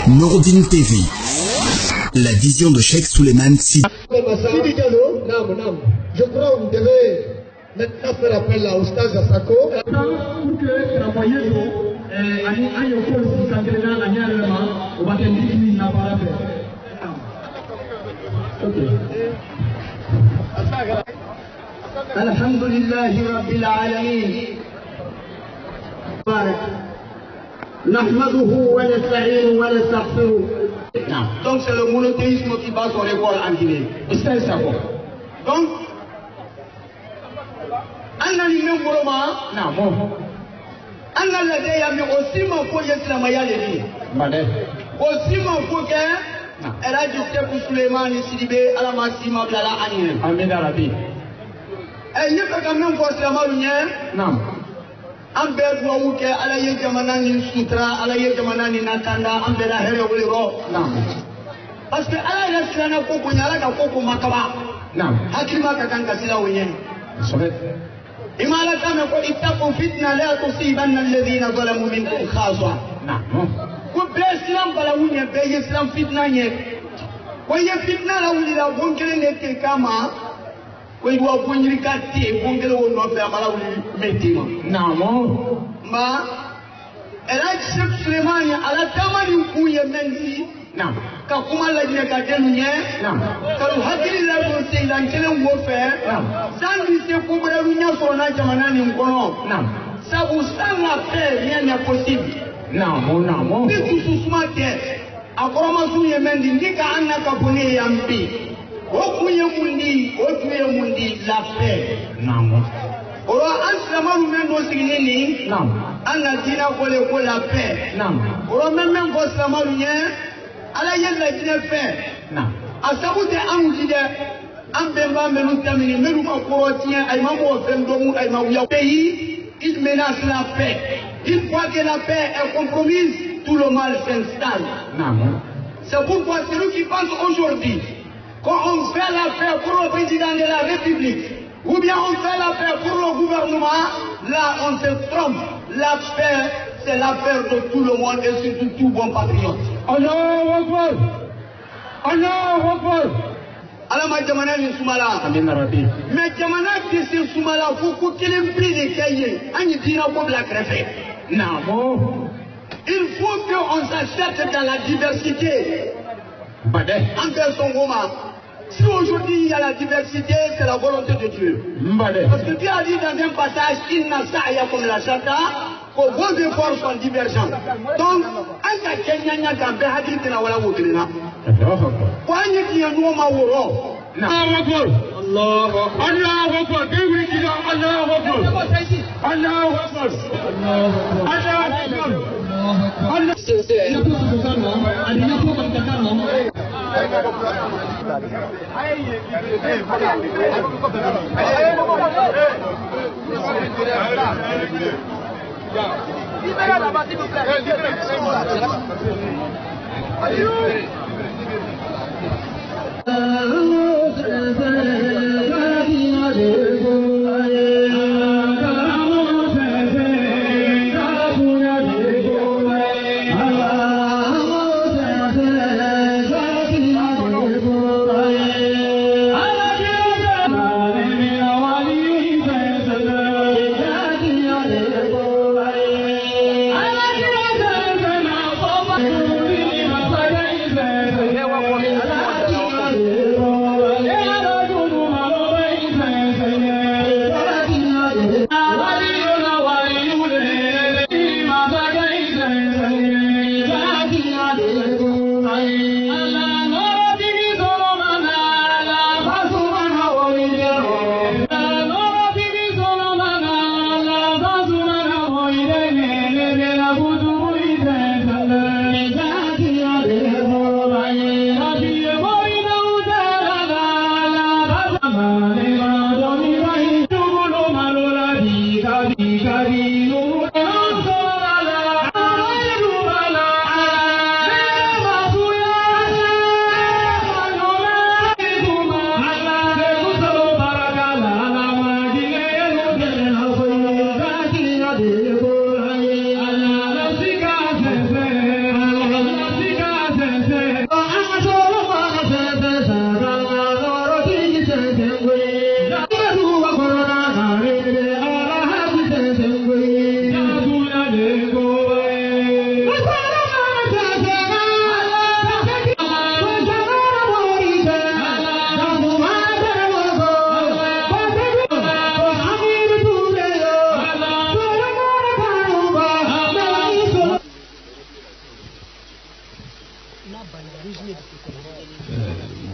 Nourdine TV, la vision de Cheikh Souleymane Sy. Je crois que vous devez maintenant faire appel à Oustaz Asako. Alhamdulillahi Rabbil Alamin. نحمده ونستعينه ونستغفره. Donc c'est le monothéisme qui bat son école en Guinée. C'est ça. Donc, on a l'immense mouvement. On a l'idée qu'il y a aussi mon projet islamien les aussi mon projet. Elle a dit que pour Souleymane Sidibé à la maximum de la année. Amen Arabi. Et il y a quand même pour Souleymane. Ambe duwawu ke ala ye jamana ni sutra ala ye jamana ni nakanda ambe la hele wuliro parce que ala ya silana ko ko nyala ka ko makaba hakima ka kan kasila wenye imala kama ko ittaqu fitna la tusibanna alladhina zalamu minkum khassa ko be islam bala wunye be islam fitna nye ko ye fitna la wulira bonkele ne ke kama ko iwa bonyiri kati bonkele wono fe amala wuli metima ma ela Cheikh Souleymane ala tamani kuye menzi ka kuma la dine ka denu nye ka hakili la ko se lan kelen wo fe sangi se ko bra runya so na jamana ni ngono sabu sana fe rien n'est possible ni tu susuma ke akoroma sunye menzi ndika anna ka bone yambi okuye mundi la paix oro anslama rumendo signini anga dina kole ko la paix oro même ko slama runye ala yella dina paix asabute amujide ambemba melu tamini melu ma ko tien ay mamo fendo mu ay ma wuya pays il menace la paix une fois que la paix est compromise tout le mal s'installe c'est pourquoi celui qui pense aujourd'hui quand on fait la paix pour le président de la République, ou bien on fait la paix pour le gouvernement, là on se trompe. La paix, c'est l'affaire de tout le monde et surtout tout bon patriote. Allahu Akbar. Allahu Akbar. Alors ma jamana ni sumala. Mais jamana qui se sumala, faut qu'il ait pris des cahiers. On y dira pour la crève. Non. Il faut qu'on s'achète dans la diversité. En personne Roma. Si aujourd'hui il y a la diversité, c'est la volonté de Dieu. Parce que Dieu a dit dans un passage, il n'a ça comme la chata, que vos efforts sont divergents. Donc, en cas Kenya n'a qu'un peu hadith na wala wotena. Kwa qui est nous ma woro. Allahu Akbar. Allahu Akbar. Dewi kita Allahu Akbar. Allahu Akbar. Allahu Akbar. Libérez là-bas, s'il vous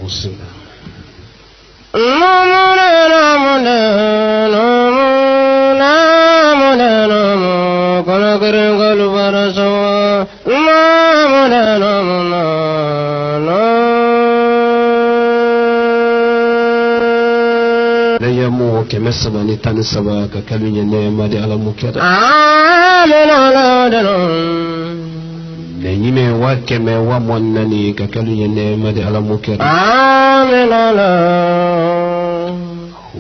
Musa Layamu kemesaba ni tani saba kakalunya neema de alamu kera. Nenyime wa keme wa mwanani kakalunya neema de alamu kera.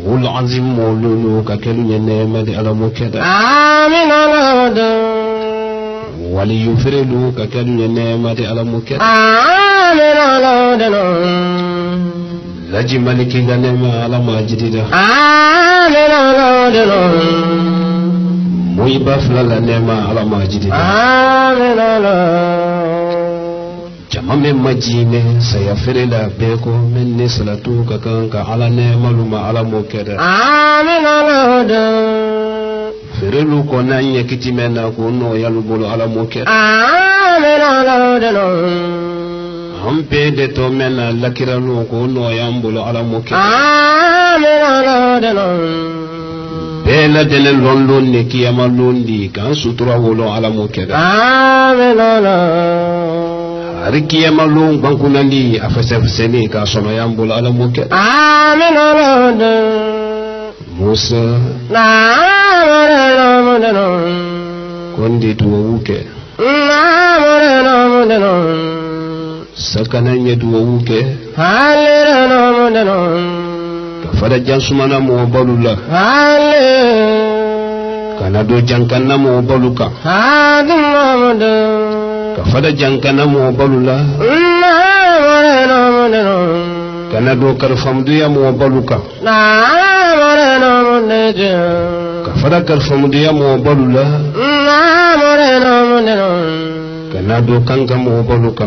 Wul azim mululu kakalunya neema de alamu kera. Wali yufrilu kakalunya neema de alamu kera. Laji maliki ganema ala majidida. Muiba flala nema ala majidida. Jamame majine sayafiri la beko minni salatu kakanka ala nema luma ala mokeda. Firilu kona nye kitimena kuno yalubulu ala mokeda. Ampe de to mena lakira no ko no yambulo ala moke. Bela de london ne kiyama londi kan sutura wolo ala moke. Ari kiyama lon banku nandi afasefseni ka sono yambulo ala moke. Musa kondi tuwa wuke. Sakana nyedu wuke kafada jansumana mo balula kana do jankana mo baluka kafada jankana mo balula kana do karfamdu ya mo baluka kafada karfamdu ya mo balula kana do kanka mo baluka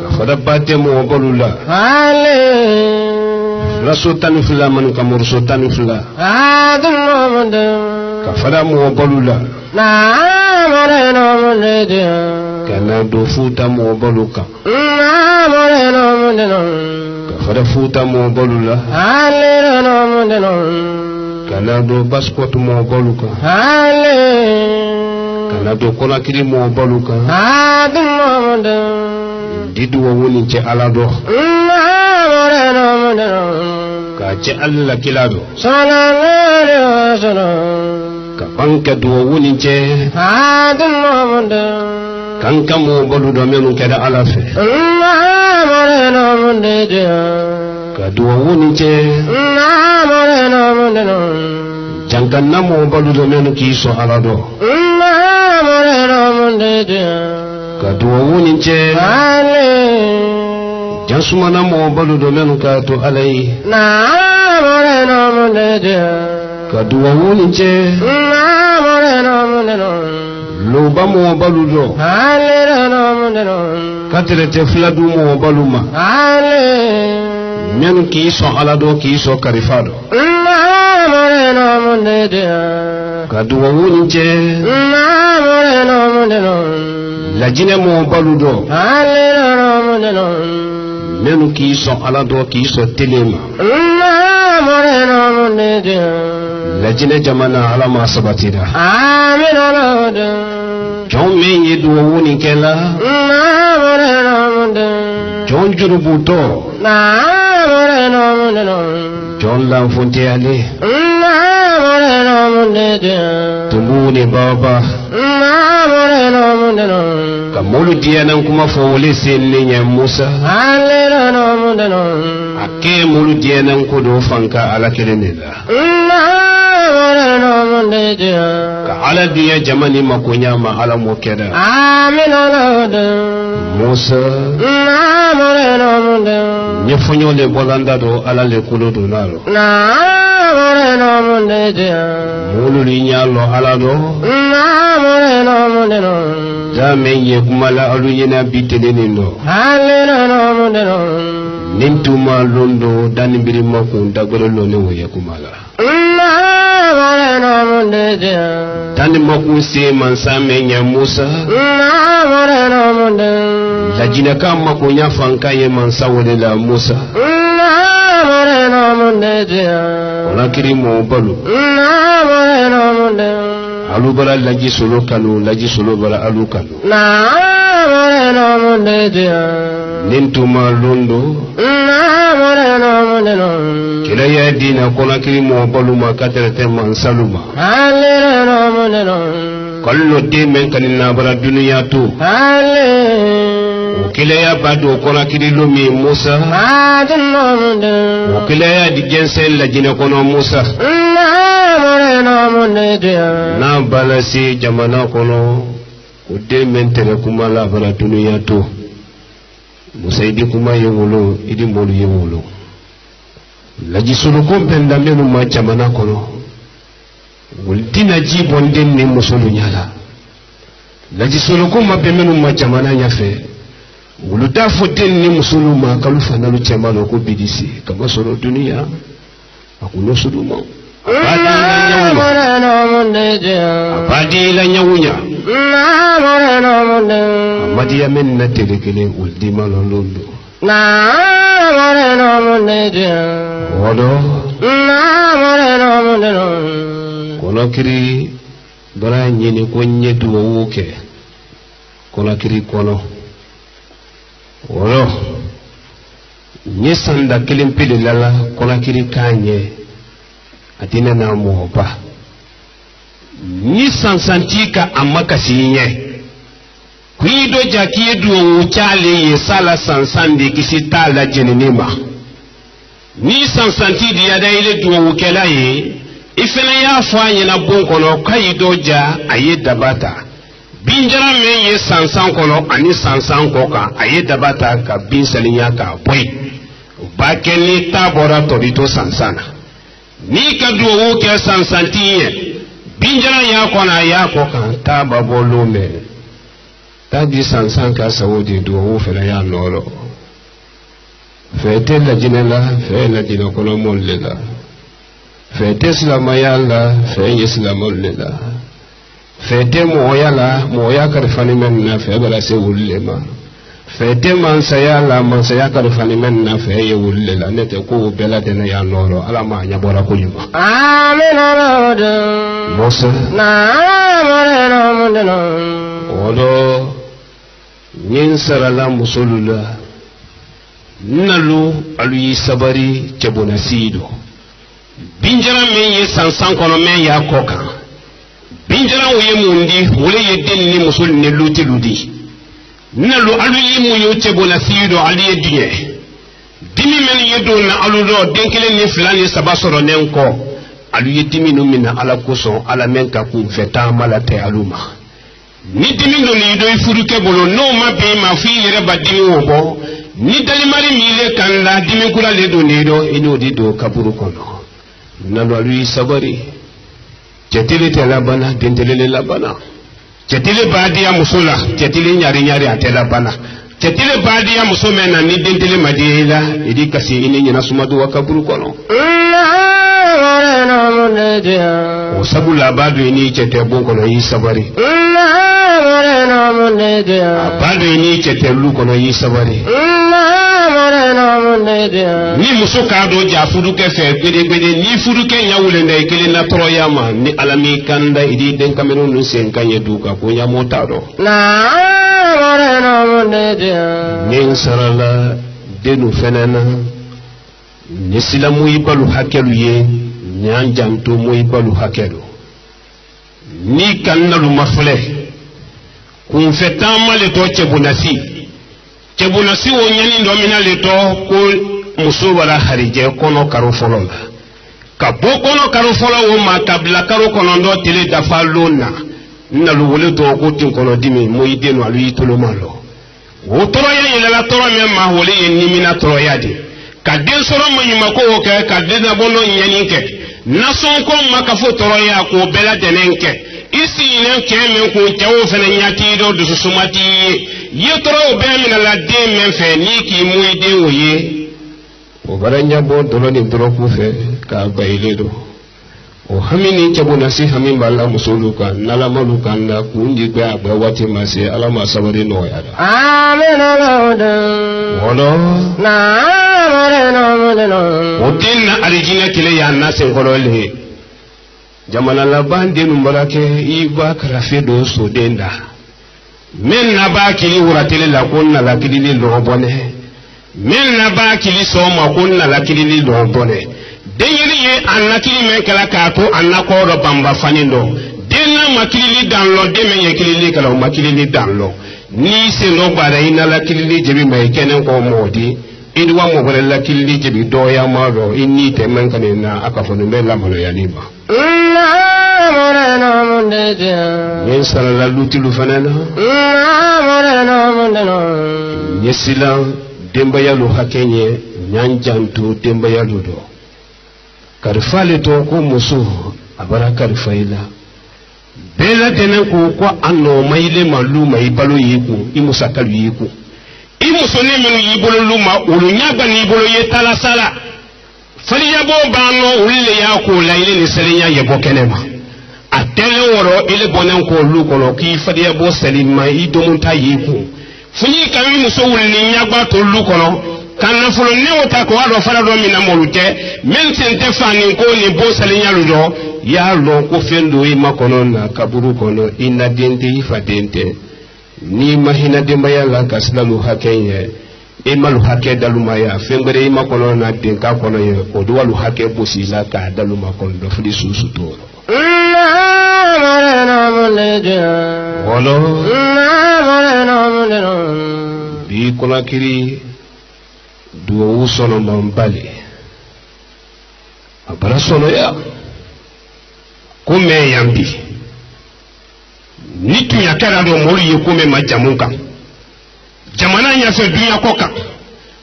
kafada pate mo balula la sultan fila man kamur sultan fila kafada mo balula kana do futa mo baluka kafada futa mo balula kana do baskot mo baluka kana do kola kiri mo baluka didu woni ci alado ka ci alla kilado ka banka do woni ci kanka mo balu do menu keda alafe ka do woni ci jangan namo balu do menu ki so alado kadua woni je jansuma namo balu do menu ka to alai kadua woni je lo ba mo balu do katire te fladu mo baluma menu ki so alado ki so karifado kadua woni je lajine mo baludo menu ki so alado ki so telema lajine jamana alama sabatida jon men yedu woni kela jon jurubuto jon la fonte ale tumuni baba kamulu dianan kuma fawole senni Musa ake mulu dianan ko do fanka ala kelenela ka ala diya jamani makonya ma ala mokeda Musa nyefonyo le bolanda do ala le kulo do nalo mulu linyalo ala do Jamen ye kumala aluyena bitelenindo nintuma londo danibiri makun dagolo lone woye kumala Tani makunse mansame nya Musa la jinaka makunya fanka ye mansa wole la Musa ona kiri mo balu alu bala laji solo bala alu kanu nintuma londo kila ya dina kona kiri mo balu ma katerete mansaluma kallo de men kanina bara duniya to kila ya bado kona kiri lomi Musa kila ya di jensen la jina kono Musa na balasi jamana kono de men tere kuma la bara duniya to Musa idi kuma yewolo idi molu yewolo laji sulu ko benda menu ma jamana kono wultina jibon den ni musulu nyala laji sulu ko mabbe menu ma jamana nyafe wuluta foten ni musulu ma kalufa na lucemalo ko bidisi kama solo dunia akuno suduma abadi la nyawunya amadi ya menna telekele uldima lolondo kono kiri bara nyini ko nyedu woke kono kiri kono wolo nyesanda kilimpili lala kono kiri kanye atina na mopa ni sansantika amakasi nye kuido jakie duo uchale ye sala sansandi kisita la jeninima ni sansanti diada ile duo ukela ye ifena ya fanye na bonkono kaido ja aye dabata binjara men ye sansan kono ani sansan koka aye dabata ka binsalinya ka boy bakeni tabora torito sansana ni ka duo uke sansanti ye binjara ya kona ya koka tababo lume tadi sansan ka saudi duo fela ya noro fete la jinela fe la jino kono mollela fete islama yalla fe islama mollela fete moya karfani men na fe bala se wullema fete mansaya karfani men na fe ye wullela nete ko bela de na ya noro ala ma nya bora ko yuma amen Musa odo nyin sarala musulula nalu alu sabari chebona sido binjara men ye sansan kono men ya koka binjara uye mundi wole ye denni musul ne luti ludi nalu alu ye munyo chebona sido ali ye dinye dimi men ye do na alu do denkele ni flani sabasoro nenko alu ye dimi no mina ala koso ala menka ku feta malate aluma ni dimi no ni do ifuruke bolo no ma be ma fi yere badimi wobo ni dalimari mile kan la dimi kula le do ni do ino di do kaburu kono nalo alu sabari cetile te labana dentele labana cetile badia musula cetile nyari atela bana cetile badia musomena ni dentele madila idi kasi ini nyina sumadu wakaburu kono o sabu labadu ini cete bonkono yi sabari abadu ini cete lu kono yi sabari ni muso kado ja fuduke fe gbede ni fuduke nyawule ndai kele na troyama ni alami kanda idi den kamero nu sen kanye duka ko nya motado ni sarala denu fenana ni silamu ibalu hakelu ye nyanjanto mo ibalu hakelu ni kannalu mafle kun fetama le to chebunasi wo nyani ndomina le to ko muso wala harije kono karo folo ka bokono karo folo wo makabla karo kono ndo tele dafalona nalu wole to ko tin kono dimi mo idenu alu yitolo malo wo toro ya yela la toro me ma wole yenni mina toro ya di ka den soro mo yima ko wo ka den na bono nyani ke na son ko makafo toro ya ko bela denenke isi ne keme ko jawo fene nyati do du sumati yetoro be mina la de men fe ni ki muide oye o baranya bo dolo ni doro ku fe ka baile do o hamini chabonasi hamin balla musuluka nala maluka na kunji ba wati mase alama sabari no ya amina lawda wolo na no odinna alijina kile ya nase ngolole jamana labande numbarake iba karafedo so denda men na ba kili wuratele la konna la kili lo bone men na ba kili so ma konna la kili lo bone deyiri ye anakili men kala ka to anako ro bamba fanindo denna makili danlo deme ye kili kala makili danlo ni se no bara ina la kili jebi mai kenen ko modi idwa mo bare la kili jebi do ya maro inni te men kanena akafonu me la malo ya liba yen sala la lutilu fanana yesila demba yalu hakenye nyanjantu demba yalu do karifale to ko muso abara karifaila bela tenen ko kwa anno maile malu mai balo yiku imusa kalu yiku imuso ne menu yibolo luma ulunyaba ni bolo yetala sala fali yabo bano ulle ya ko laile ni serinya yebo kenema atele woro ile bonen ko lu kono ki fadi yabo selima idomunta yiku funyi kami muso wulni nyagba to lu kono kana fulo ne wota ko ado fara do mina molute mensen te fani ko ni bo salinya ludo ya lo ko fendo e makono na kaburu kono ina dente ifa dente ni mahina de mayala kaslalu hakenye e malu hake daluma ya fengere ima kono na denka kono ye odo walu hake bosila ka daluma kono do fudi susu to wolo bi kola kiri duwo sono mambali abara sono ya kume yambi nitu ya kera do molu ye kume majamunka jamana nya fe dunya koka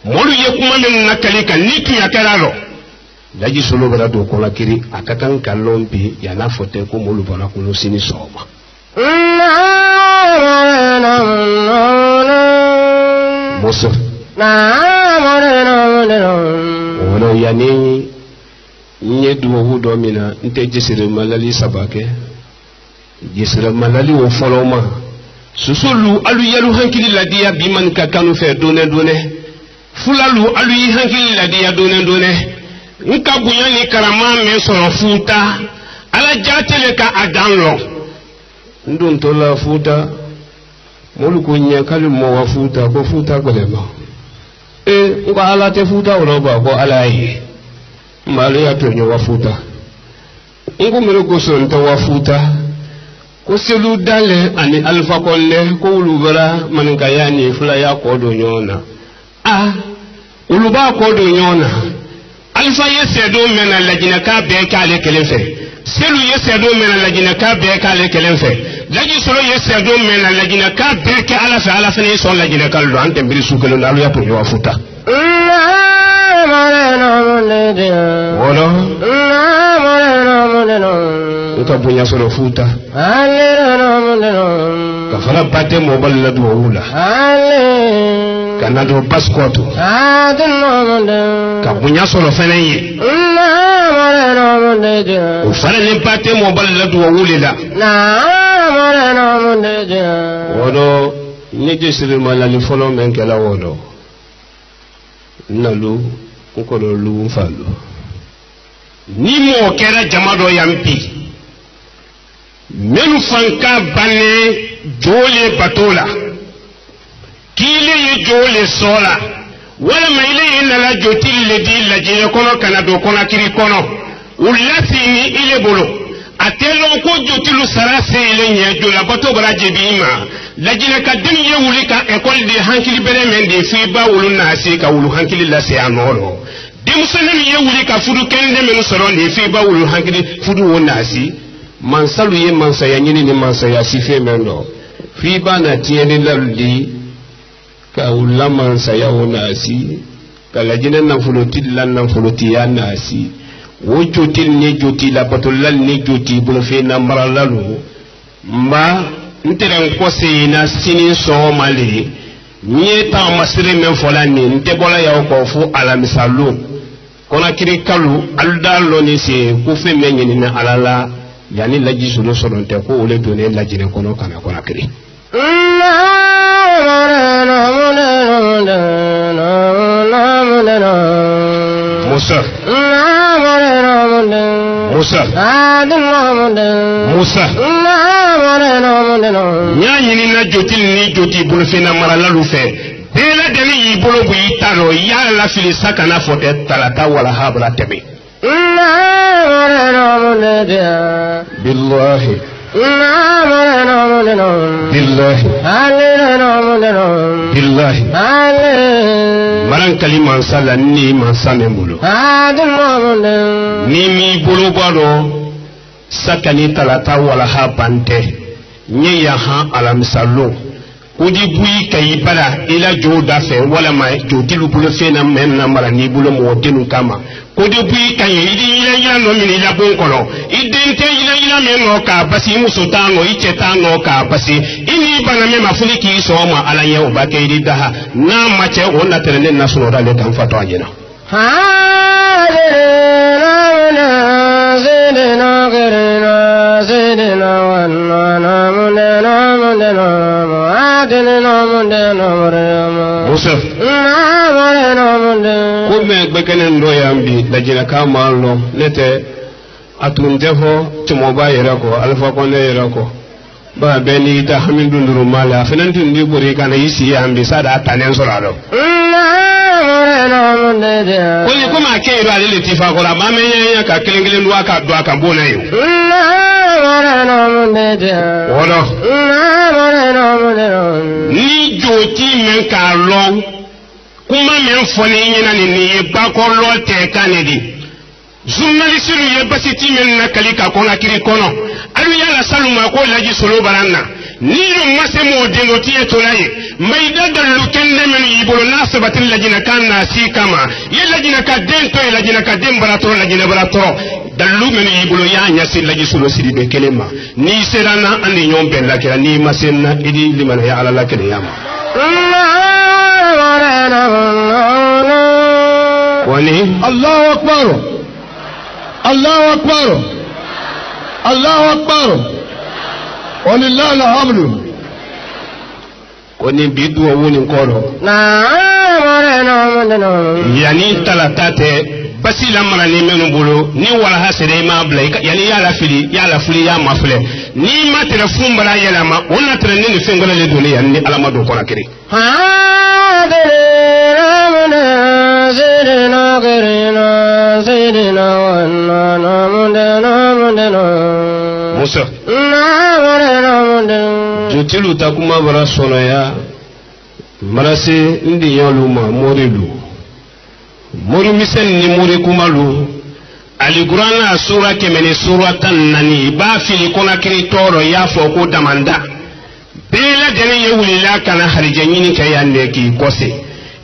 molu ye kuma men nakalika nitu ya kera do daji solo bara do kola kiri akakan kalombi ya na fote ko molu bana ko sini soma moso wala yani nye duwo hudo mina nte jisire malali sabake jisire malali wo foloma susulu alu yalu hankili ladia biman ka kanu fe done fulalu alu yi hankili ladia done nka bunyani karama men soro futa ala jatele ka adanlo ndun tola futa molu ko nya kalu mo wa futa ko futa ko lema ngo ala te futa uroba ko ala yi mali ya to nyo wa futa ngo mero ko so nta wa futa ko selu dale ani alfa kolle ko ulubara man kayani fula ya ko do nyona uluba ko do nyona alfa yesedo mena lajina ka be ka le kelefe selu yesedo mena lajina ka be ka le kelefe laji solo yesedo mena lajina ka be ka ala fa ne so lajina ka lo ante mbiri sukelo nalu ya to nyo wa futa wolo uka bunya solo futa kafara pate mo balla do wula kana do baskoto ka bunya solo feneye o fara ne pate mo balla do wulila wolo ni jesiri malali folo men kala wodo nalu nkolo lu mfalo ni mo kera jamado yampi menu fanka bane jole batola kile ye jole sola wala maile ina la jotili le di la jine kono kanado kono kiri kono ulati ni ile bolo atelo ko jotilu sarase ile nye jola bato baraje bima la jine ka dimye wulika ekol de hankili bere men de fi ba wulu na asi ka wulu hankili la se anoro demusonem ye wulika fudu kende men soro ne fi ba wulu hankili fudu wona asi mansalu ye mansa ya nyini ni mansa ya sife mendo fi ba na tieni lalli ka wula mansa ya wona asi ka la jine na fuloti lan na fuloti ya na asi wo jotil ne joti la patolal ne joti bulo fe na maralalu mba nteren ko se na sini so mali nye ta masire men fola ni nte bola ya ko fu ala misalu Conakry kalu alda loni se ko fe menyini na alala yani laji sulu solonte ko ole donner la jine kono kana Conakry Musa nyanyini na jotil ni joti bulfina marala lu fe bela deli yibolo bu yitalo ya la filisa kana fote talata wala habla temi billahi billahi maran kalima sala ni mansane mbulu ni mi bulu balo sakani talata wala habante nye ya ha alamsalo kudi bui kayibara ila joda fe wala ma jodilu bulu fe na men na mara ni bulu mo denu kama kudi bui kaye ila no mini la bon kono idente ila men no ka basi musotango ichetango ka basi ini bana me mafuli ki so ma ala ye o bakay daha na mache wona terene na suno dale kan fato ajena Musaf Kume bekene ndo yambi dajina kama lo nete atunjefo tumoba yerako alfa konde yerako ba beni ta hamidu ndurumala fenantu ndi buri kana yisi yambi sada atanen solado Kuli kuma keiro alile tifa kola mame ya ka kelengele ndo aka do aka bona yo Wono ni joti men ka lo kuma men foni nyina ni ba ko lo te kanedi journaliste ye basiti men na kalika kona kiri kono alu yala saluma ko laji solo baranna ni mase mo denoti etolaye maida dalu kende men yibolo nasabatin lajina kanna si kama ye lajina ka dento ye lajina ka dembarato lajina barato dalu men yibolo ya nyasi laji solo sidibe kelema ni serana andi nyombe lakira ni masenna idi limana ya ala lakira yama wani Allahu akbar Allahu akbar Allahu akbar walillahi alhamdu wani bidu woni nkoro yani talatate basila mara ni menu bolo ni wala hasere ma bla yani yala fili ya mafle ni ma telefon bara yala ma ona trene ni fengola le dole yani alamado kona kiri Musa Jotilu takuma bara sono ya marase ndi yoluma morilu mori misen ni mori kumalu Al-Qur'an sura kemene sura tanani ba fili kona kiri toro ya foko damanda bela dene yewulila kana harjanyini kayande ki kose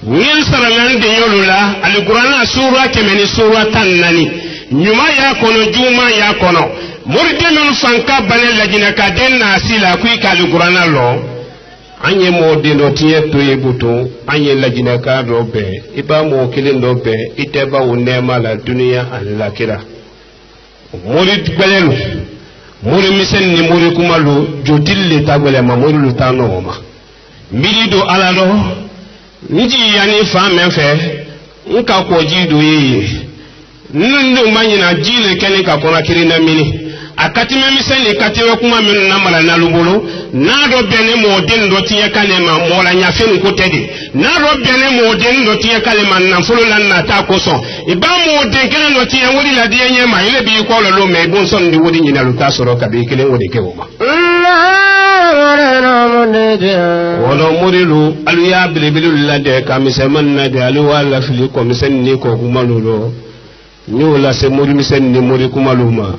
nyen saranan de yolula Al-Qur'an sura kemene sura tanani nyuma ya kono juma ya kono murde men fanka bane lajina ka den na sila ku ka Al-Qur'an lo anye mo de no tie to yebuto anye lajina ka do be iba mo kilin do be iteba wonema la dunia al-lakira murid belelu muri misen ni muri kumalu jodille tagwele ma muri lutano ma milido alalo nji yani fa menfe nka ko jido yi nndo manyina jile kene ka kona kirina mini akati memisen ni katiwe kuma men na mala na lubolo na do bene mo den do tiye kalema mo la nyafen ko tedi na do bene mo den do tiye kalema na fulu lan na ta ko so iba mo den kene no tiye wodi la diye nyema ile bi ko lo me bon son di wodi nyina lu ta soro ka be kele wodi ke woma wala murilu alu ya bilibilu la de ka miseman na de alu wala fili ko misen ni ko kuma lo ni wala se muri misen ni muri kuma luma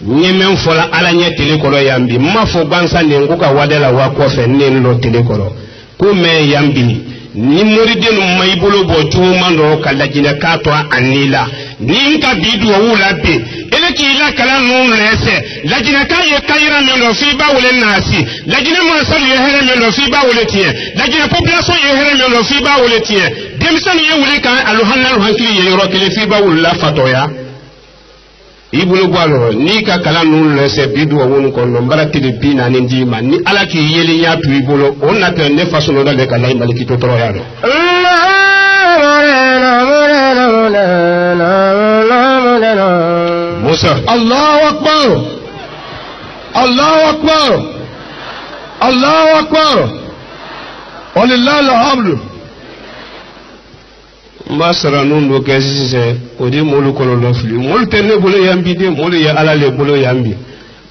nyemen fola ala nye telekolo yambi mafo bansa nenguka wadela wakofe nelo telekolo kume yambi ni muridinu maibolo botu mando kalajina katwa anila ninka bidu wa ula be eleki ila kala nun lese lajina kaye kayira mendo fiba ule nasi lajina masalu yehere mendo fiba ule tie lajina population yehere mendo fiba ule tie demsani ye wuli kan aluhanna hankili ye yoro kele fi ba wula fatoya ibulu gwalo ni ka kala nu lese bidu wonu ko no barati de bina ni ndima ni ala ki yeli nya tu ibulu onna te ne faso no dale kala maliki to toro yado Musa Allahu akbar Allahu akbar Allahu akbar walillahi alhamdu masara nundo kesi se odi molu kono do fili molu tenne bolo yambi de molu ya ala le bolo yambi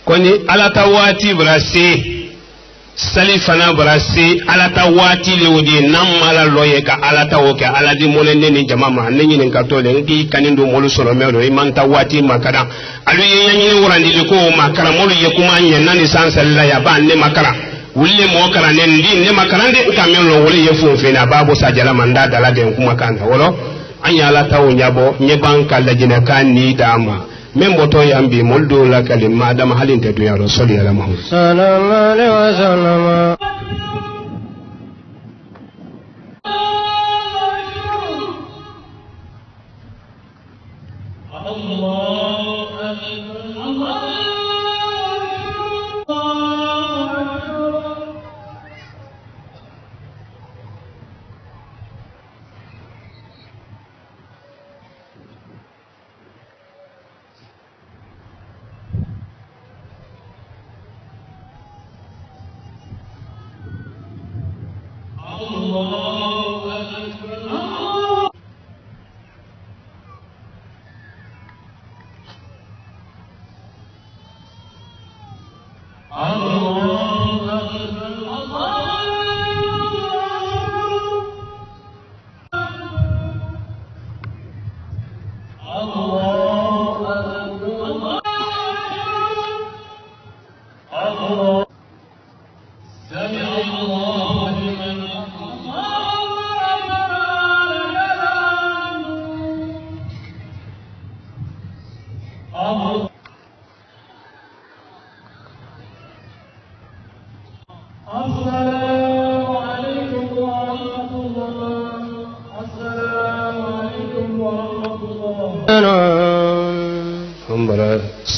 koni ala tawati brase salifana brase ala tawati le odi namala loye ka ala tawoke ala di monene ni jamama nenyi nen katole ngi kanindo molu solo melo e man tawati makara alu yenyi wurandi le ko makara molu ye kuma nyen ni sansalla ya ba ne makara wulle mo kara nen di ne makarande kamelo wulle ye fu fe na babu sajala manda dala den kuma kanta wolo anya la tawo nyabo nye banka la jina kan ni dama membo to yambi moldo la kalima dama halinte to ya rasul ya muhammad sallallahu alaihi wasallam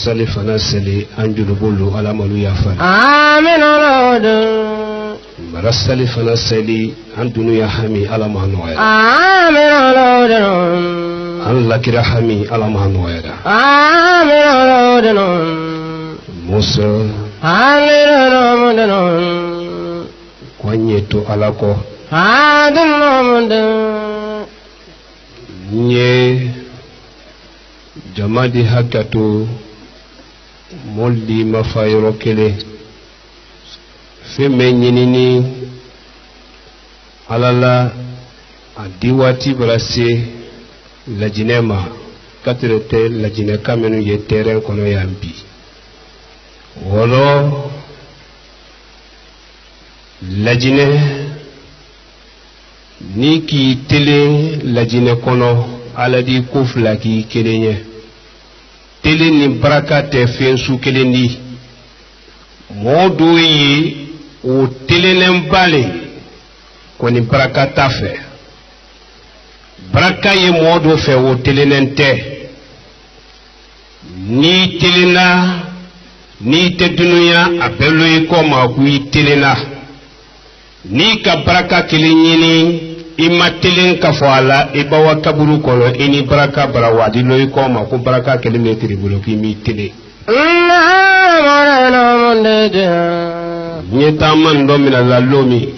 salifana seli anjulu bulu ala malu yafa amin alad bara salifana seli andunu ya hami ala mahnoya amin alad Allah kira hami ala mahnoya amin alad Musa amin alad kwanyeto alako adun nye jamadi hakato moldi mafayro kele feme nyinini alala adiwati brase lajinema katrete lajine kamenu ye terrain kono yambi wolo lajine niki tele lajine kono aladi kufla ki kelenye tele ni baraka te fensu kelendi modo yi o tele nembale koni baraka tafe baraka ye modo fe o tele nente ni telena ni te dunuya apelo yi koma ku telena ni ka baraka kelenyini ima telen kafala ibawa kaburu kono ini baraka barawadi loy ko ma ko baraka kele metri bulo ki mi tele nyeta man do mina la lomi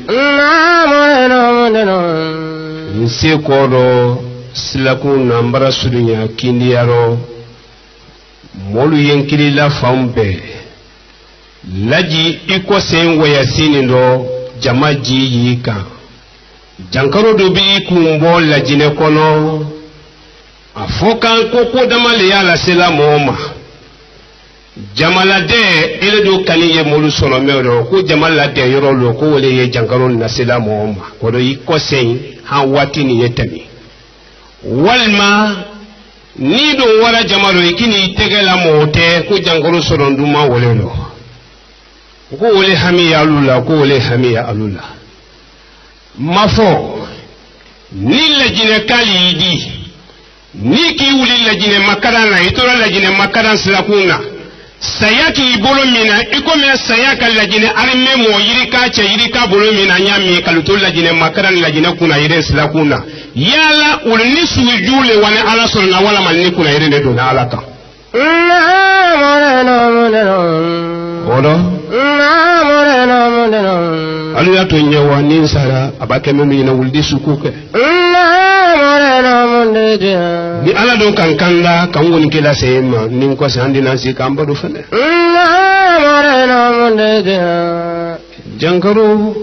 nse kodo silaku nambara sudunya kindiyaro molu yenkili la fambe laji iko sen waya sinindo jamaji yika jankaro do bi kumbo la jine kono afokan koko damale ya la sela moma jamala de ele do kaniye molu solo mero ko jamala de yoro lo ko wole ye jankaro na sela moma ko do iko sen ha watini yetami walma ni do wala jamalo ikini tegela mote ko jankaro solo nduma wole lo ko wole hami ya alula ko wole hami ya alula mafo ni lajine kali di ni ki wuli lajine makarana itora lajine makaran silakuna sayaki bolo mina iko me sayaka lajine arme mo yirika cha yirika bolo mina nyami kaluto lajine makaran lajine kuna yire silakuna yala ulni sujule wana ala sunna wala malni kuna yire ne dona alaka Odo alu ya to nyawa ni sara abake memi na wuldi sukuke ni ala don kankanda kangoni kila sema ni ko sandi na si kamba do fane jankaro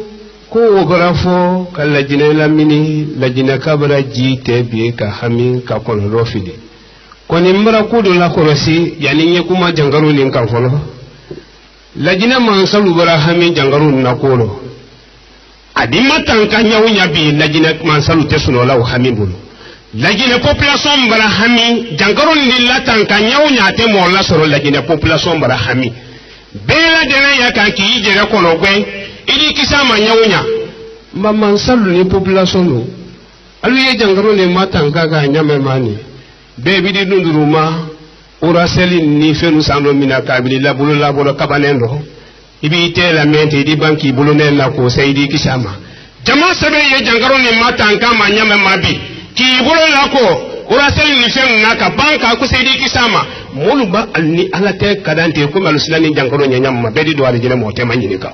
ko grafo kala jine lamini la jine kabra jite bi ka hamin ka kono rofidi koni mbara kudo la korosi yani nye kuma jankaro ni kan folo la jine mansalu bara hamin jankaro na kolo adima tanka nyawunya bi la jine mansalu tesuno la hamin bulu lajine population bara hami jangaron ni la tanka nyawunya te mo la soro lajine population bara hami bela dena ya kan ki jere kono gwen idi kisama nyawunya mama salu ni population no alu ye jangaron ni matanka ga nyame mani bebi di dunduruma ora seli ni fenu sando mina kabili la bulu la bolo kabanendo ibi te la mente di banki bulu nella ko sayidi kisama jama sabe ye jangaron ni matanka ma nyame mabi ki bolo lako ora sel ni fen naka banka ko seydi kisama molu ba alni ala te kadante ko malu silani jankoro nyam ma bedi do ala jene mo te manyini ka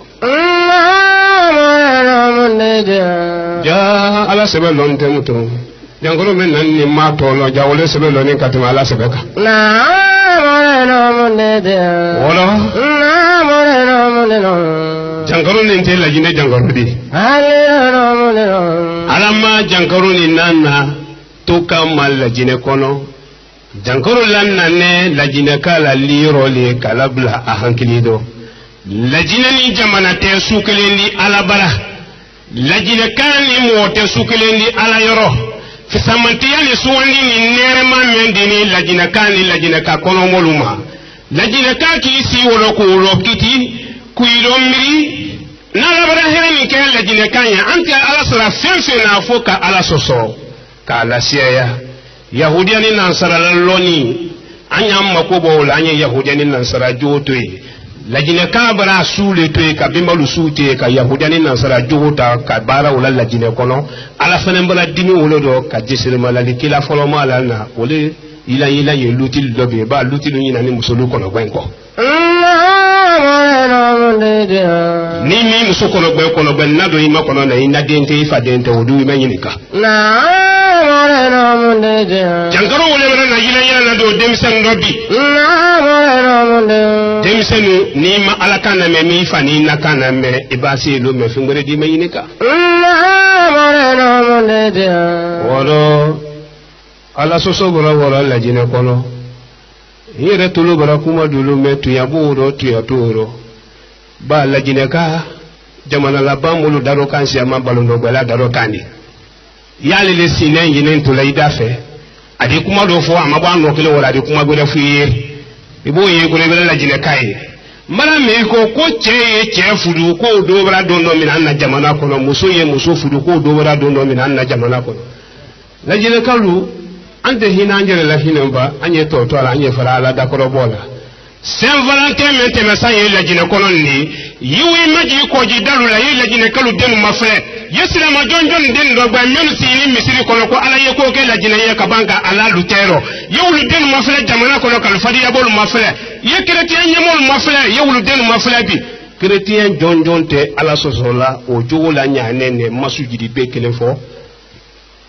ja ala sebe lon te muto jankoro men nan ni ma to lo ja wole sebe lon ni katima ala sebe ka jankoro ni te la jine jankoro di alama jankoro ni nana toka mal la jine kono jankoro lanna ne la jine kala liro le kalabla ahankilido la jine ni jamana te sukelendi alabara la jine kani mo te sukelendi ala yoro fisamantiya ni suwandi ni nerema mendini la jine kani la jine ka kono moluma la jine ka ki si wolo ko wolo kiti kuiro miri nala bara hene ke la jine kanya anti ala sala fenfe na foka ala soso ka ala siya yahudiya ni nansara loni anya makobo la anya yahudiya ni nansara jotwe la jine ka bara sule to ka bimbalu sute ka yahudiya ni nansara jota ka bara wala la jine kono ala fene mbala dimi wolo do ka jisir mala likila folo mala na wole ila ye lutil dobe ba lutil ni na ni musulu kono gwenko ni mi muso kono gbe na do ima kono na ina dente ifa dente odu ima yinika jankaro wole na yila na do demsen dobi demsenu ni ma alaka na me mi fa ni na kana me ibasi lo me fingore di ma yinika woro ala soso bora wora la jine kono yere tulu bara kuma dulu metu ya buro tu ya turo ba la jine ka jamana la bamulu daro kansi ama balondo gbela daro kani yale le sinen yinen to la idafe adi kuma do fo ama ba no kele wora adi kuma gode fu yeri ibo ye ko le la jine kai mara me ko che fudu ko do bara do no mina na jamana kono muso ye muso fudu ko do bara do no mina na jamana kono la jine kalu ante hina angere la hinemba anye toto ala anye fara ala dakoro bola Saint Valentin mente mesaye la jine kolonni yiwi maji ko ji dalu la yi la jine kalu denu mafre yesira ma jonjon den do gba menu si ni misiri kono ko ala ye ko ke la jine ye kabanga ala lutero yewulu denu mafre jamana kono kal fadi ya bolu mafre ye chrétien nyemol mafre yewulu denu mafre bi chrétien jonjon te ala sosola o jowo la nyaanene masujidi be kelen fo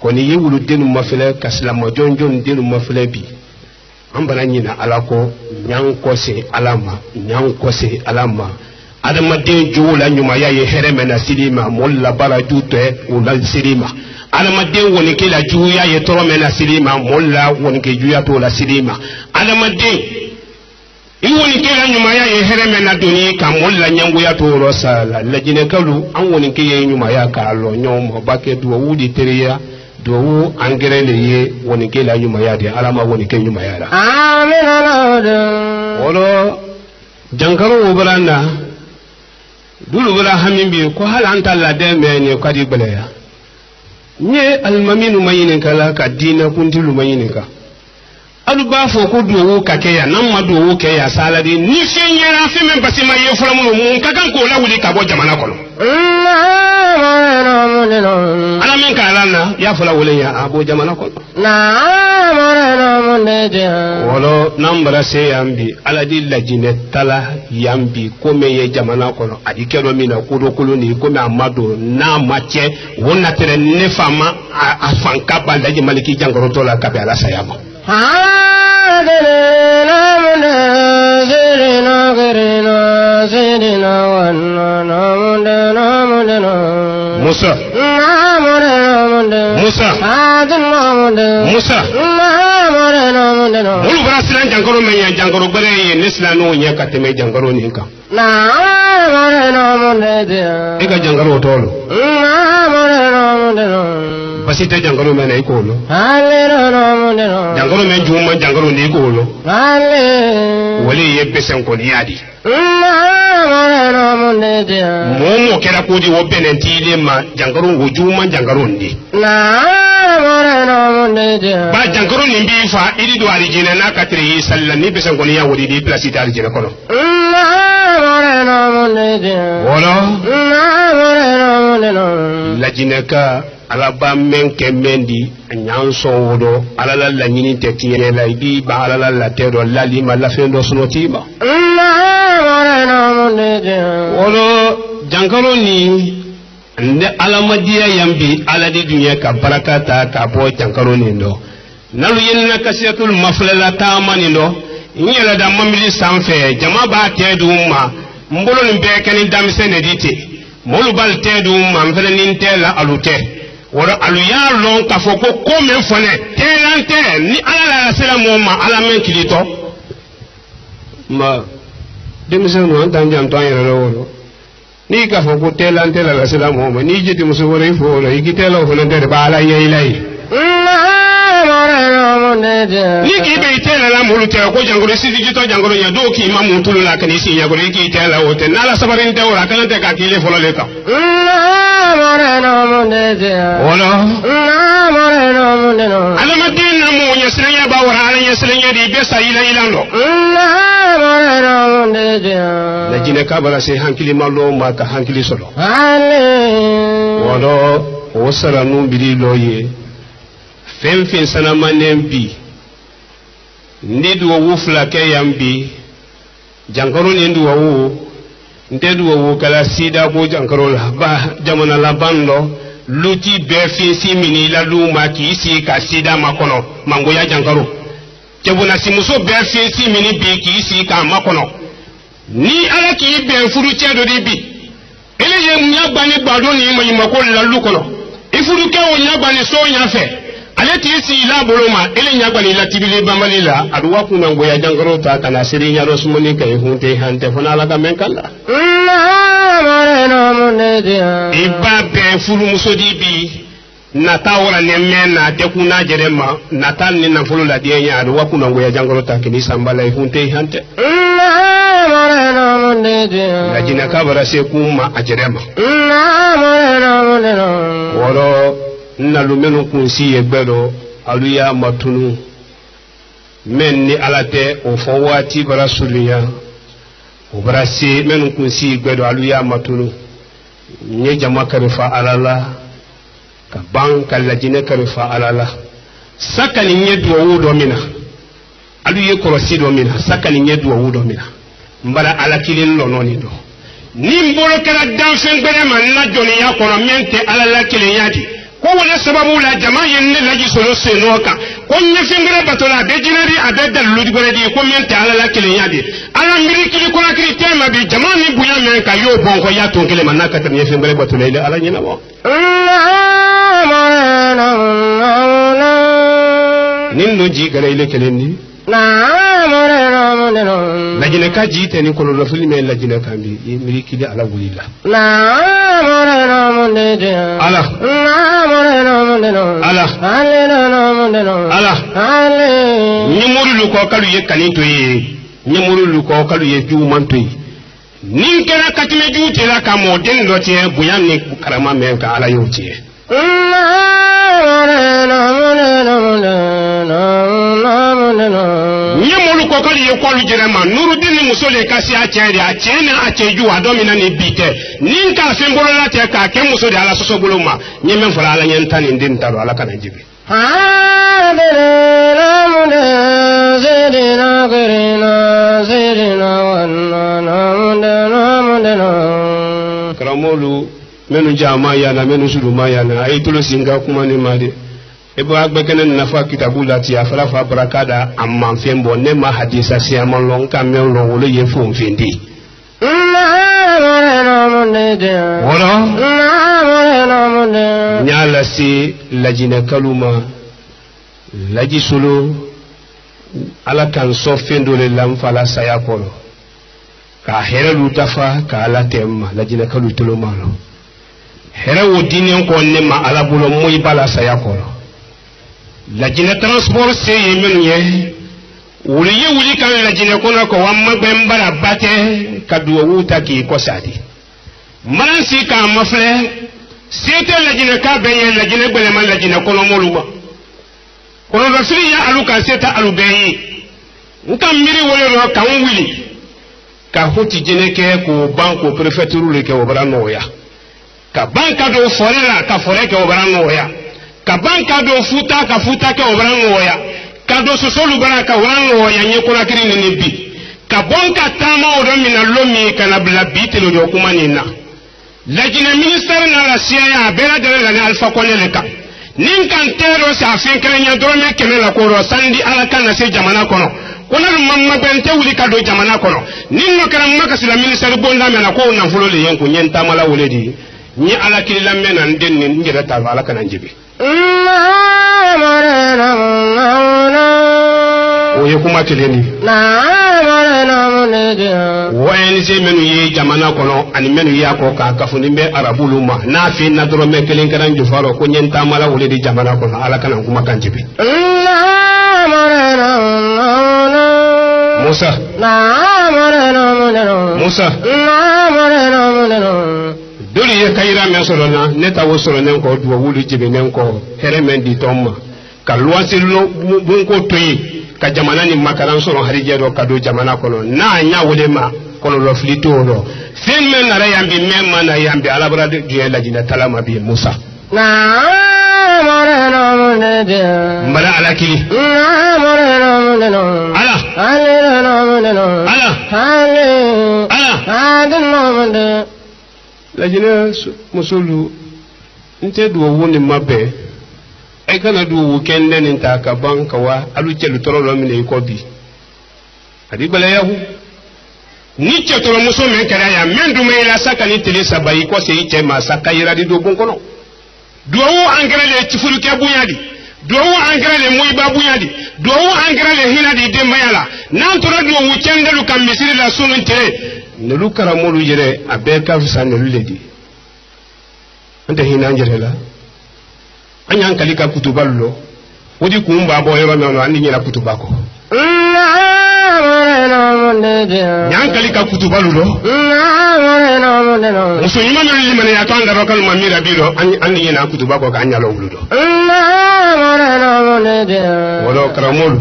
koni yewulu denu mafele kasla mo jonjon denu mafele bi ambana nyina alako nyankose alama adama den jola nyuma ya ye hereme na silima molla bara jute ulal silima adama den woni ke la juya ye torome na silima molla woni ke juya to la silima adama den iwoni ke la nyuma ya ye hereme na doni ka molla nyangu ya to rosala la jine kalu an woni ke ye nyuma ya ka lo nyomo bake do wudi teriya do angere le ye woni ke la nyuma ya de alama woni ke nyuma ya amin wolo jankaro obranda dulu bala hamimbi ko hal anta la de me ne ko di bele ya nye almaminu mayininka la ka dina kuntilu mayininka alu ba fo ko duwo ka ke ya nan ma duwo ke ya saladi ni fenyera fe men basima ye fura mun ka kan ko la wuli ka bo jamana kono ala men ka alana ya fula wuli ya abo jamana kono wolo nambara se yambi ala di lajine tala yambi kome ye jamana kono adi kero mina kudo kuluni kome amado na mache wona tere ne fama afanka bandaji maliki jangoro tola kabe ala sayama Musa Mulu brasilan jangoro menya jangoro bare ye nesla no nya kateme jangoro ni ka eka jangoro tolo basita jangoro mena ikolo jangoro men juma jangoro ni ikolo wali ye pesen ko ni adi momo kera kodi wo benentile ma jangoro ngo juma jangoro ndi ba jangoro ni bi fa idi do ali jina na katri sallan ni pesen ko ni ya wodi di place ita ali jina kono wala la jinaka alaba menke mendi nyanso wodo alala la nyini tetiyele la idi ba alala la tedo lali ma la fendo sunotima wolo jangaro ni nde alamadiya yambi aladi dunya ka barakata ka bo jangaro ni ndo nalu yenna kasiyatul maflala tamani ndo nyela da mamili sanfe jama ba tedu ma mbolo ni bekeni damise ne dite molu bal tedu ma mfele nintela alute wala aluya lon ka foko ko men fone telante ni ala la sela mo ma ala men kilito ma demise no antanje antanye lo ni ka foko telante la sela mo ma ni jiti muso wala ifo la ikitela fo nande ba ala yeyilai ni ki be tela la mulu te ko jangoro sidi jito jangoro nya do ki mamu tulu la kanisi nya goro ki tela o te nala sabarin te ora kan te ka ki le folo le ka wala ala madina mo nya sirenya ba wara ala nya sirenya di be sa ila ila lo la jine ka bala se hankili malo ma ka hankili solo wala o sara nu bidi loye femfin sana manembi ndidu wo fula ke yambi jankaro ni ndu wo ndedu wo kala sida ko jankaro la ba jamana la bando luti be fi si mini la luma ki si ka sida makono mango ya jankaro kebuna simuso be fi si mini bi ki si ka makono ni ala ki be furu chedo di bi ele ye nyagba ni gbado ni mo yimo ko la lu kono ifuru ke o nyagba ni so nya fe aleti isi ila boloma ele nyagba ni la tibili bamalila aduwa kuna ngoya jangaro ta kana siri nya rosmoni kay hunte hante fona la ka menkala iba be furu musodi bi nata wora ne mena te kuna jerema nata ni na fulu la die nya aduwa kuna ngoya jangaro ta kini sambala hunte hante la jina kabara se kuma ajerema woro nalu menu kunsi yegbero aluya matunu men ni alate o fowati bara suliya o brasi menu kunsi yegbero aluya matunu nye jama karifa alala ka banka lajine karifa alala saka ni nyedu wudo mina aluye korosi do mina saka ni nyedu wudo mina mbara alakilin lononi do nimbolo kala danfen gbere man na joni ya kono mente alala kilin yadi ko wala sababu la jamaa yenne laji solo senoka ko nyefingre batola be jinari abedal ludi gore di ko mente ala la kele yadi ala ngiri kili ko akiri tema bi jamaa ni buya men ka yo bonko ya tonkele manaka tan nyefingre batola ile ala nyina mo ninno ji gare ile kele ni lajine ka jite ni ko lo filme lajine ka bi miri kili ala wulila ala nyimuru ko kalu ye kaninto ye nyimuru ko kalu ye jumanto ye nin kera katime juute la ka mo den do tie buyan ni karama men ka ala yotie Nyamolu ko kali ye kolu jerema Nurudin musole kasi achende achena acheju adomina ni bite ninka fembolo la te ka ke musole ala soso buluma nyemem fala ala nyentani ndin taro ala kana jibi Kramolu menu jama yana menu suluma yana aitulo singa kuma ni made ebo agbekene nafa kitabu lati afala fa barakada amman fembo ne ma hadisa si amalon kamen lo wole ye fo mfindi wala nyala si lajina kaluma laji solo ala kan so fendo le lam fala saya kolo ka hera lutafa ka ala temma lajina kalu tolo malo hera wodini ko ne ma ala bulo moy bala saya kolo lajina transport se yemen ye wuli kan lajina kono ko wamma bembara bate kadu wuta ki ko sadi mansi ka mafle sete lajina ka benye lajina bele man lajina kono moluma kono rasuli ya aluka seta alubeyi nka miri wole ro kan wili ka hoti jeneke ko banko prefecture le ke obara noya ka banka do forela ka fore ke obara noya ka banka do futa ka futa ke obara noya ka do sosolu bara ka obara noya nye ko na kiri ni bi ka bonka tama odo mina lomi kana bla bitelo do kuma ni na lajina minister na la cia bela de la alfa konele ka nin kan tero sa fin krenya do me kemela ko ro sandi ala kan na se jamana kono kona mamma bente wuli ka do jamana kono nin no kan maka sila minister bonda me na ko na fulo le yen ko nyenta mala woledi ni ala kilila mena nden ni ngere ta ala kan njibi oye kuma keleni ONG menu ye jamana kono ani menu ya ko ka kafuni be arabulu ma na fi na doro me kelen kan jufaro ko nyenta mala wole di jamana kono ala kan kuma kan jibi Musa doli ye kayira men soro na neta wo soro nen ko duwa wuli jibi nen ko here men di tomma ka luwasilo bunko toyi ka jamana ni makaran soro harije do kado jamana kono na nya wole ma kono lo flito ro fin men na yambi memma na yambi alabra de die la jina talama bi Musa mara alaki ala la jina musulu nte do woni mabe ay kana du wukende ni taka banka wa alu celu torolo mine ko bi adi bala yahu ni cetoro muso men kara ya mendu me la saka ni tele sabai ko se iche ma saka yira di do gonkono duwo angere le tifuru ke bunyadi duwo angere le muiba bunyadi duwo angere le hinadi de mayala nan toro duwo wukende lu kam misiri la sununte ne lu karamolu yere abeka fusane lu ledi ante hinanjere la anyan kalika kutuballo wodi kumba bo yoro nono andi nyira kutubako nyan kalika kutuballo muso yima no limane ya tanda rokal mamira biro andi nyina kutubako ka anyalo wuludo wolo kramol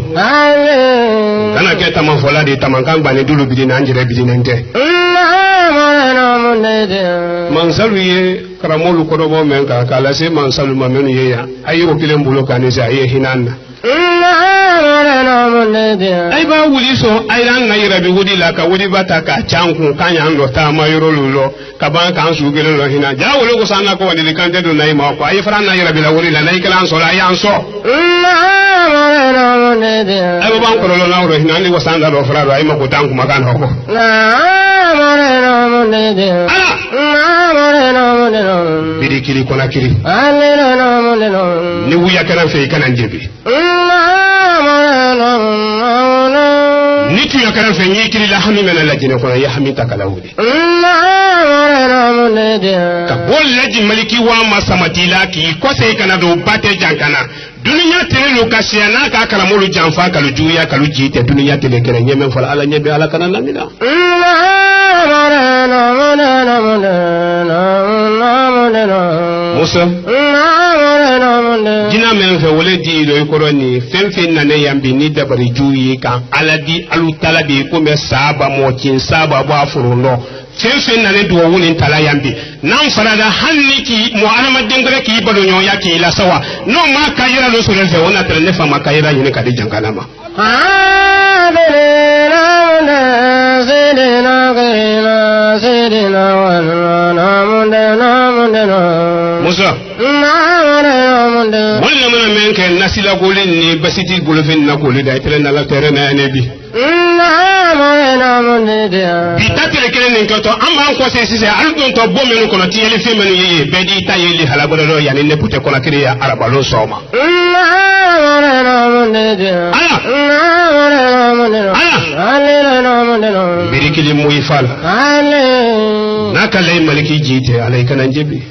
kana ke tamam fola di tamankan bani dulu bidina anjire bidinente mansalu ye karamolu kodobo men ka kala se mansalu mamenu ye ya ayo kilen bulo kanisa ye hinanna ay ba wuli so ay ran na yirabi wudi la ka wudi bata ka chanku kanya ndo ta ma yoro lulo ka ban kan su gele lo hina ja wolo ko sanna ko wadi kan do nay ma ko ay fran na yirabi la wudi la nay kala so la yan so ay ba ban ko lo na woro hina ni ko sanda do fra do ay ma ko tanku makan hoko bidi kiri kona kiri ni wuya kana fe kana njebi ni tu ya kana fe ni kiri la hami mena la jine kona ya hami takala wudi ka bol laji maliki wa masamatila ki ko se kana do bate jankana duniya tele lo kasiana ka karamolu janfa kalu juya kalu jite duniya tele kere nyeme fala ala nyebe ala kana lamina Musa jina men fe wole di do ko ni fen na ne yambi ni dabari juyi kan aladi alu talabi ko me saba mo kin saba ba furuno fen na ne do woni tala yambi nan farada hanniki mo alama dengre ki bado nyo yaki la sawa no ma kayira do so le fe wona tere ne fa ma kayira yini kadi jangalama Musa wala mana men ke nasila golin ni basiti golofin na koli da tere na la tere na ne bi bitatere kelen nin kato amma ko se sise aldon to bomen ko no tiele fe men yi be di tayeli halagoro do yani ne pute ko na kire ya arabalo soma birikili mu ifal na kalay maliki jite alay kanan jebi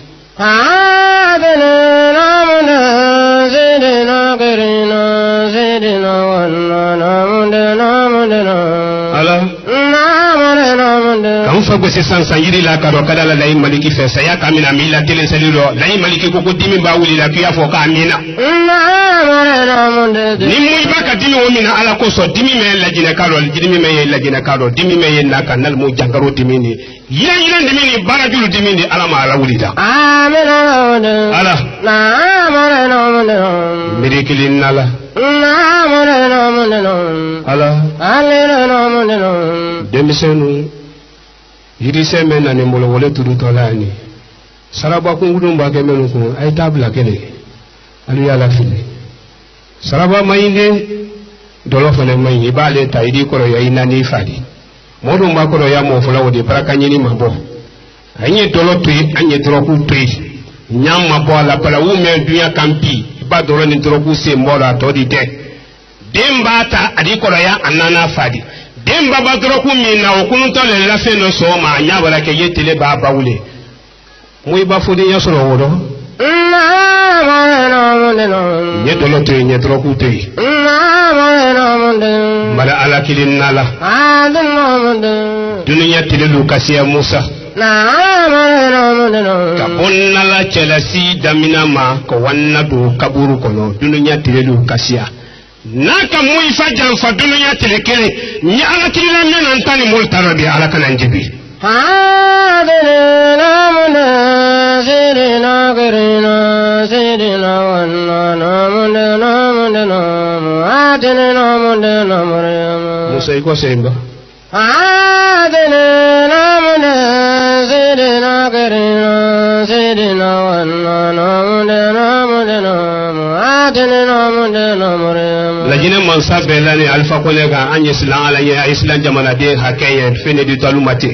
kan fa gosi san yiri la kado kada la lay maliki fe saya kamina mi la tele selilo lay maliki ko ko dimi ba wuli la kiya fo ka amina ni muy baka dimi o mina ala ko so dimi me la jina kado dimi me la jina kado dimi me na kanal mu jangaro dimi ni yira dimi ni barajulu dimi ni ala ma ala wuli da ala mirikilin nala ala demisenu yiri seme na ne mbolo wole tudu tolani saraba ko ngudum ba ke menu ko ay tabla kele alu yala fili saraba mayinde dolo fele mayi bale tayidi ko ya inani fadi modum ba ko ya mo fula wodi baraka nyini mabo anye dolo tuyi anye droku tuyi nyam mabo la pala wu me dunya kampi ba dolo ni droku se mbola to di de dembata adi ko ya anana fadi demba badro ku mina okunu to le la fe no so ma nya wala ke yetele ba bawule muy ba fodi ya soro wodo ye dolo to ye dro ku te mala ala kilin nala dunya tele lukasiya Musa kabonna la chelasi damina ma ko wanna do kaburu kono dunya tele lukasiya naka muy fajan fa dunya telekere ni ala kilila men antani multara bi ala kanan jibi Musa iko semba lajine mansa belani alfa kolega anye silan ala ya islam jamana de hakeye fene di talumati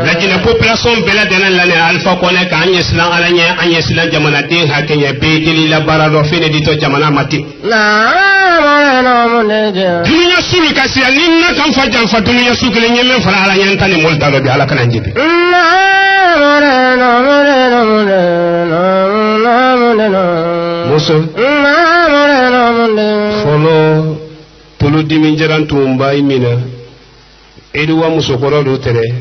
lajine population beladena lane alfa kolega anye silan ala ya anye silan jamana de hakeye be dili la barado fene di to jamana mati dunya sulu kasiya ninna kan fajan fa dunya sukule nyeme fara ala yantani multalo bi ala kanan jibi Musa folo tulu diminjaran tumba imina eduwa musokoro do tere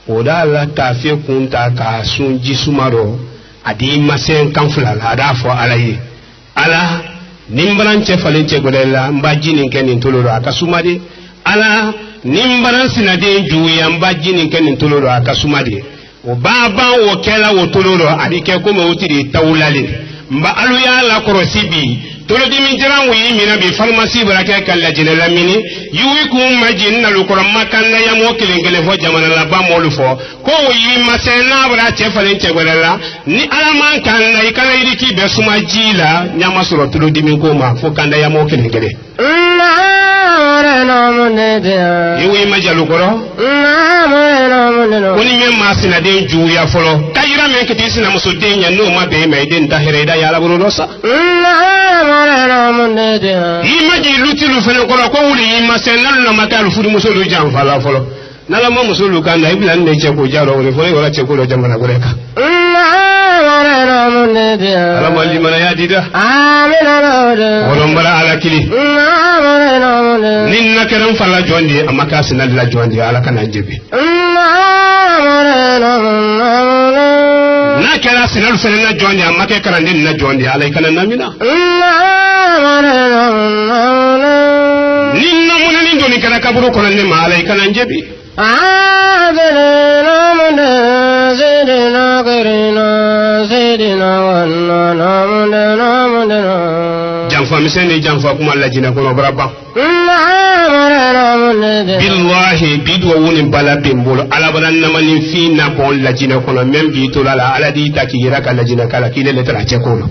oda la tafe kunta ka sunji sumaro adi masen kanfula la da fo alayi ala nimbaran che falinche godela mbaji ninken ntuloro akasumade ala nimbaran sinade juya mbaji ninken ntuloro akasumade o baba o kela o toloro adike ko mo utiri tawlale mba alu ya la korosibi tolo dimi jiran wi mina bi pharmacie baraka kala jinela mini yuwi ku majin na lu korama kanna ya mo kilengele fo jamana la ba mo lu fo ko yi masena bra che falen che gwela ni alaman kanna ikana idiki be suma jila nyama soro tolo dimi ko ma fo kanda ya mo kilengele yuwi majalu koro woni men masina den juya folo tayira men kiti sina muso den ya no ma be me den tahire da ya la buru rosa imaji lutilu fene ko ko wuli masena na matalu fudi muso lu jam fala folo nala mo muso lu kanda ibla ne che ko jaro wala fo wala che ko do jamana ko reka ala mali mana ya dida wala mbara ala kili ninna keram fala jondi amaka sinal la jondi ala kana jebi n'a kɛra sinalu fɛnɛ na jɔn de a ma kɛ kalanden na jɔn de ala i kana namina ni namunani doni kɛra kaburu kɔnɔ ne ma ala i kana n jɛbi janfa misɛn ni janfa kuma lajinɛ kɔnɔ bara ban billahi bidwa woni bala bembolo ala bana namani fi na bon lajinɛ kɔnɔ même bi to la ala di ta ki yira ka lajinɛ kala ki le tra cɛ ko na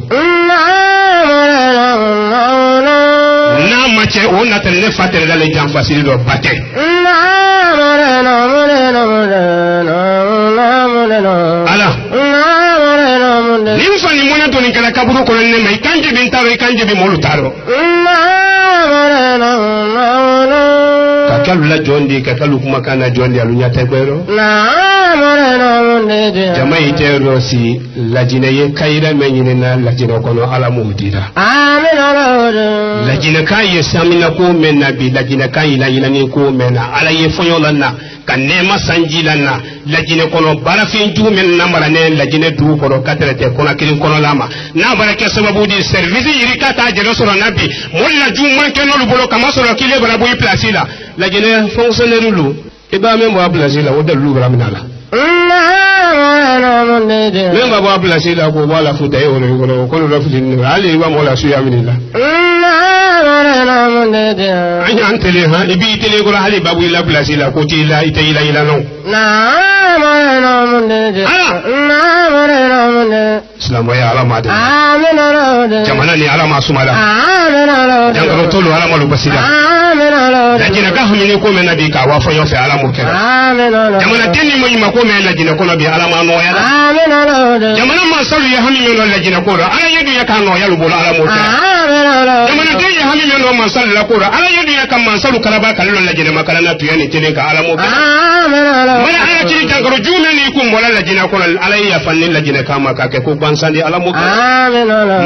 ma cɛ o na tele ne fa tele la le janfa siri do bate ala nin fani mona to ni kala kaburu ko ne mai kanje bin taro kanje bi molu taro kakalu la jondi kakalu kuma kana jondi alunya tekwero jama itero si lajina ye kaira menyine na lajina kono ala mudira lajina kai samina ko men nabi lajina kai la yinani ko men ala ye fonyola na kanema sanjila na lajine kono barafin ju men namara ne lajine du kono katrete kono kilin kono lama na barake sababu di service yirika ta jelo soro nabi molla ju man keno lu bolo kama soro kile bara boy place la lajine fonctionnaire lu e ba même wa place la o de lu bara minala même ba wa place la ko wala futa e wala ko lo rafin ali wa mola suya minila anya antele ha ibi tele ko hali babu la place la ko ti la ite ila no Islam ya ala madu jamana ni ala masumala jangaro tolu ala malu basira lajina ka humini ko men nabi ka wa fa yo fe ala mukera jamana deni mo yima ko men lajina ko nabi ala ma no ya jamana ma salu ya hamini no lajina ko ala yedu ya ka no ya lu bolo ala mukera jamana deni ya hamini no ma salu la ko ala yedu ya ka man salu kala ba kala lajina makala na tuyani tele ka ala mukera mana ala ci jangaro jume ni ko mo lajina ko ala ya fanni lajina ka ma ka ke ko bansandi ala mukera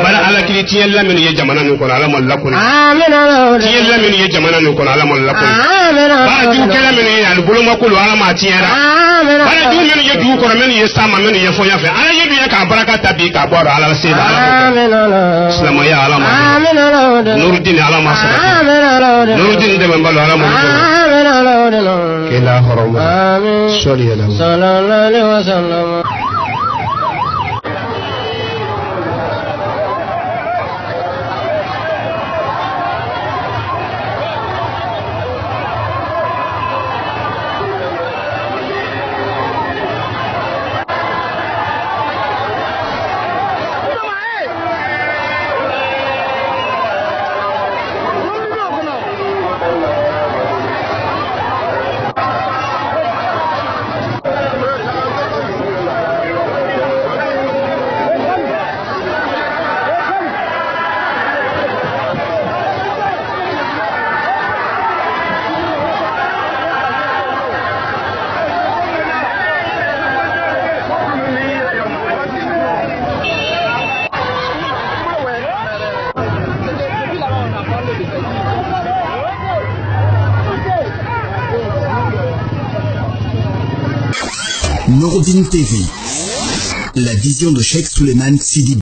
mana ala kiri tiyen laminu ye jamana ni ko ala mo lakuni tiyen laminu ye jamana ni ko ala mo lakuni bara ju kala men ye al bolo makulu ala ma tiera bara ju men ye du ko men ye sama men ye fonya fe ala ye du ye ka baraka tabi ka boro ala sida islam ya ala ma nuruddin ala ma nuruddin de men balo ala ma kila horoma sallallahu alaihi wasallam Noureddin TV, la vision de Cheikh Souleymane Sidi.